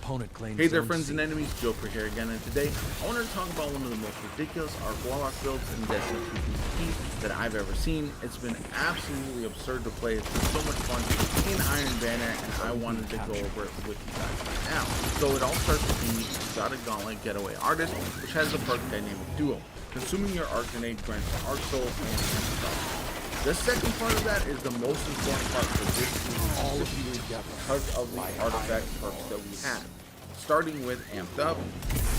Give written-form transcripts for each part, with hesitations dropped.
opponent claims Hey there friends and enemies, Joker here again, and today I wanted to talk about one of the most ridiculous Arc Warlock builds in Destiny 2 PvP that I've ever seen. It's been absolutely absurd to play. It's been so much fun in Iron Banner, and I wanted to go over it with you guys right now. So it all starts with the Exotic Gauntlet Getaway Artist, which has the perk Dynamic Duo. Consuming your Arc Grenade grants Arc Soul and Antidote. The second part of that is the most important part for this season, all of you, because of the artifact perks that we have. Starting with Amped Up,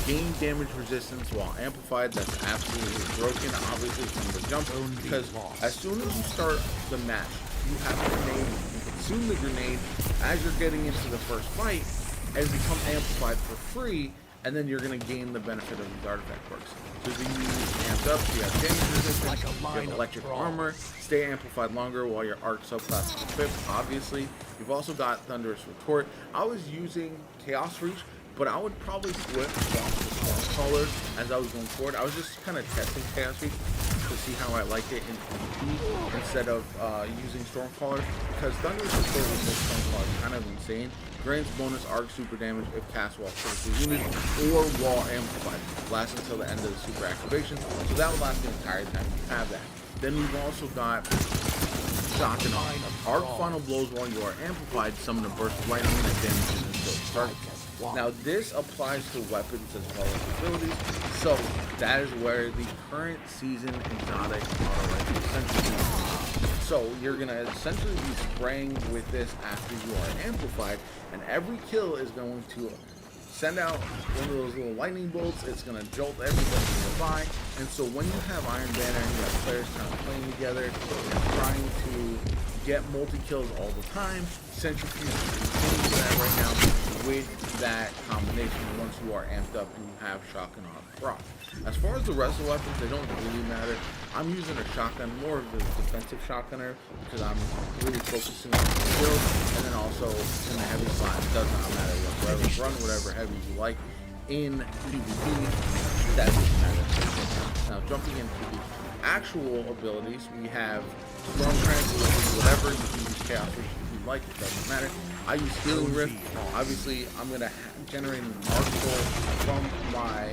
gain damage resistance while amplified. That's absolutely broken, obviously, from the jump, because as soon as you start the match, you have a grenade, you consume the grenade as you're getting into the first fight, and become amplified for free, and then you're going to gain the benefit of these artifact perks. So if you use Amped Up, you have damage resistance, you have electric armor, stay amplified longer while your arc subclass is equipped, obviously. You've also got Thunderous Retort. I was using Chaos Reach, but I would probably swap to Stormcaller as I was going forward. I was just kind of testing Chaos Reach to see how I liked it in PvP instead of using Stormcaller, because Thunderous Retort with Stormcaller is kind of insane. Grants bonus arc super damage if cast while critically wounded or while amplified. Lasts until the end of the super activation, so that will last the entire time you have that. Then we've also got Shock and Awe. Arc final blows while you are amplified, summon a burst of lightning that damages until target. Now this applies to weapons as well as abilities, so that is where the current season exotic auto rifle essentially is. So you're going to essentially be spraying with this after you are amplified, and every kill is going to send out one of those little lightning bolts. It's going to jolt everybody nearby, and so when you have Iron Banner and you have players kind of playing together and trying to get multi-kills all the time, Centrifuge is doing that right now with that combination once you are amped up and you have Shotgun on proc. As far as the rest of the weapons, they don't really matter. I'm using a shotgun, more of the defensive shotgunner, because I'm really focusing on the build, and then also in the heavy slot, it does not matter whatsoever. Run whatever heavy you like in PvP, that doesn't matter. Now jumping into the actual abilities, we have Storm Tranquility, whatever, you can use Chaos Reach if you like, it doesn't matter. I use Healing Rift. Obviously, I'm going to generate an Arc Soul from my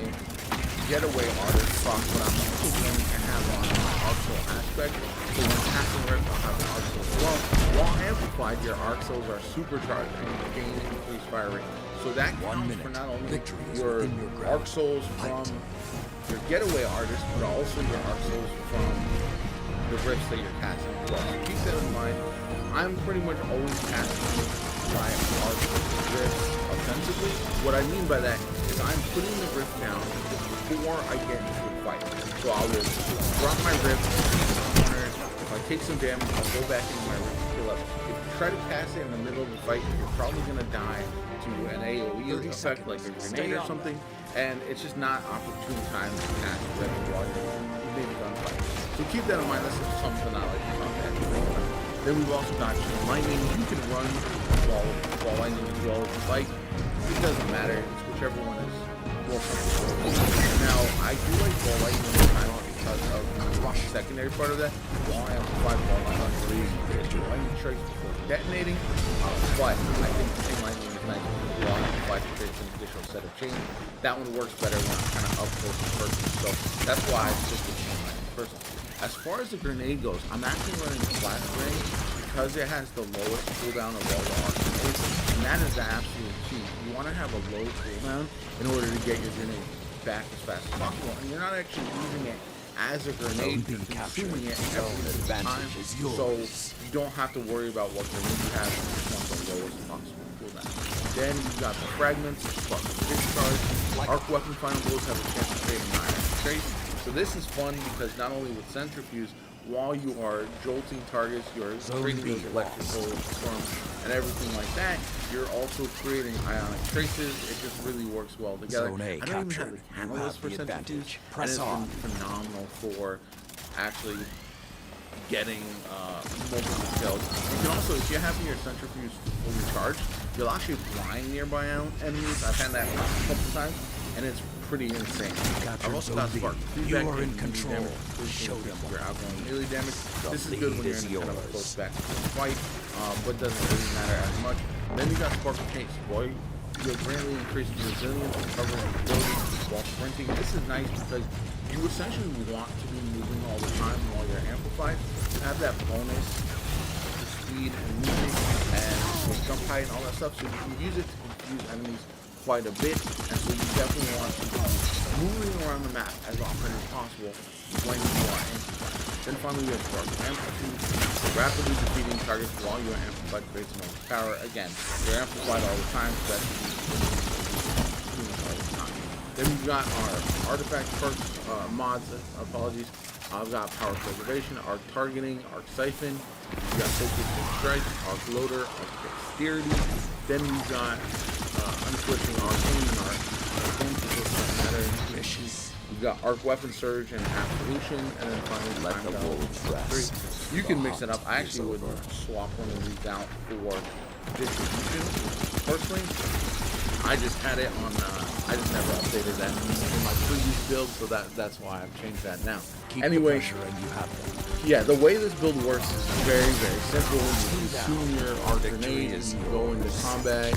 Getaway Artist box, but I'm also going to have on my Arc Soul aspect. So when casting Rift, I'll have an Arc Soul as well. While amplified, your Arc Souls are supercharged and gain increased fire rate. So that counts for not only your Arc Souls from your Getaway Artist, but also your Arc Souls from the rifts that you're casting as well. So keep that in mind. I'm pretty much always casting my Arc rifts offensively. What I mean by that is I'm putting the rift down before I get into a fight. So I will drop my rift, if I take some damage, I'll go back into my rift to heal up. If you try to cast it in the middle of the fight, you're probably going to die to an AoE effect like a grenade or something, and it's just not opportune time to cast rift while you're maybe gunfight. So keep that in mind. That's something I like to talk about. Then we've also got Chain Lightning. You can run while lightning as well if you like. It doesn't matter. It's whichever one is more comfortable. Now, I do like ball lightning kind of because of the secondary part of that. While amplified ball lightning is really easy to get your lightning strikes before detonating. But I think Chain Lightning is nice because while amplified creates an additional set of chains. That one works better when I'm kind of up close in person. So that's why I stick with Chain Lightning personally. As far as the grenade goes, I'm actually running Flash Grenade because it has the lowest cooldown of all the arc grenades, and that is the absolute key. You want to have a low cooldown in order to get your grenade back as fast as possible, and you're not actually using it as a grenade, you're consuming it every time, so you don't have to worry about what grenade you have. You just want the lowest possible cooldown. Then you've got the fragments, spark discharge. Arc weapon final blows have a chance to create an iron trace. So this is fun because not only with Centrifuge, while you are jolting targets, you're creating those electrical storms and everything like that, you're also creating ionic traces. It just really works well together. I don't even have the catalyst for Centrifuge, and it's been phenomenal for actually getting multiple kills. You can also, if you're having your Centrifuge fully charged, you'll actually blind nearby enemies. I've had that a couple times, and it's pretty insane. I've also got Spark. You are in control. Show them your outgoing melee damage. This is good when you're in kind of a close back fight, but doesn't really matter as much. And then you got Spark of Pace. Boy, you'll greatly increase the resilience, recovery, and ability while sprinting. This is nice because you essentially want to be moving all the time while you're amplified. You have that bonus to speed and moving and jump height and all that stuff, so you can use it to confuse enemies quite a bit, and so you definitely want to be moving around the map as often as possible when you are amplified. Then finally we have Spark Amplitude. Rapidly defeating targets while you are amplified creates enormous power. Again, you're amplified all the time, so that should be all the time. Then we've got our artifact perks, mods, apologies. I've got Power Preservation, Arc Targeting, Arc Siphon. We've got Focus and Strike, Arc Loader, Arc Dexterity. Then we've got Unswitching Arcane and Arc Matter. We've got Arc Weapon Surge and Absolution, and then finally Let the wolves rest. You can mix it up. I actually would swap one of these out for Distribution. Personally, I just had it on, I just never updated that in my previous build, so that's why I've changed that now. Anyway, And you have them. yeah, the way this build works is very, very simple. You consume your arc grenade and you go into combat.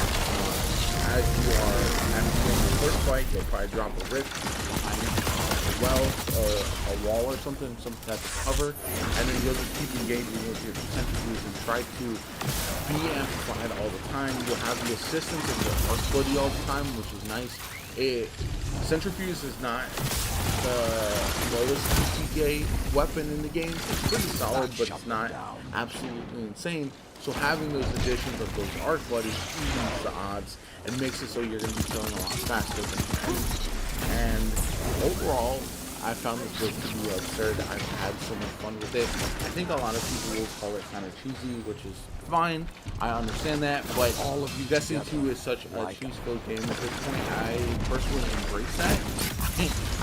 As you are doing the first fight, you'll probably drop a rift as well, or a wall or something type of cover, and then you'll just keep engaging with your centrifuge and try to be amplified all the time. You'll have the assistance of your arc buddy all the time, which is nice. Centrifuge is not the lowest PK weapon in the game. It's pretty solid, but it's not absolutely insane. So having those additions of those arc buddies evens the odds and makes it so you're going to be killing a lot faster than your enemies. And overall, I found this build to be absurd. I've had so much fun with it. I think a lot of people will call it kind of cheesy, which is fine. I understand that, but All of you Destiny together 2 is such a like cheese-filled game at this point. I personally embrace that.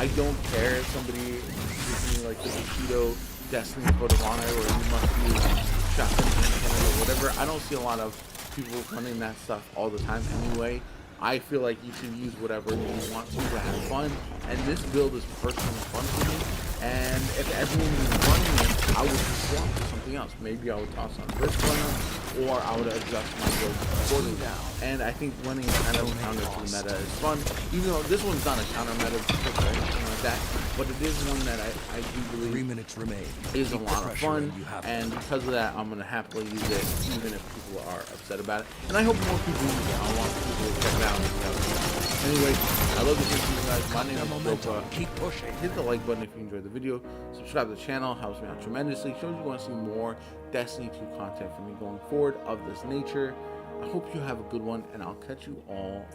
I don't care if somebody gives me like this Cheeto Destiny code of honor, or you must use shotgun or whatever. I don't see a lot of people running that stuff all the time anyway. I feel like you should use whatever you want to have fun, and this build is personally fun for me. And if everyone was running it, I would just swap to something else. Maybe I would toss on Risk Runner, or I would adjust my build accordingly. And I think running kind of counter to the meta is fun, even though this one's not a counter meta or anything like that, but it is one that I do 3 believe minutes remain. is a Keep the lot of pressure fun, and you have and because of that, I'm going to happily use it, even if people are upset about it. And I hope more people use it. I want people to check it out. Anyway, I love to hear from you guys. My name is JoPa. Keep pushing. Hit the like button if you enjoyed the video. Subscribe to the channel, helps me out tremendously. Shows you want to see more Destiny 2 content from me going forward of this nature. I hope you have a good one, and I'll catch you all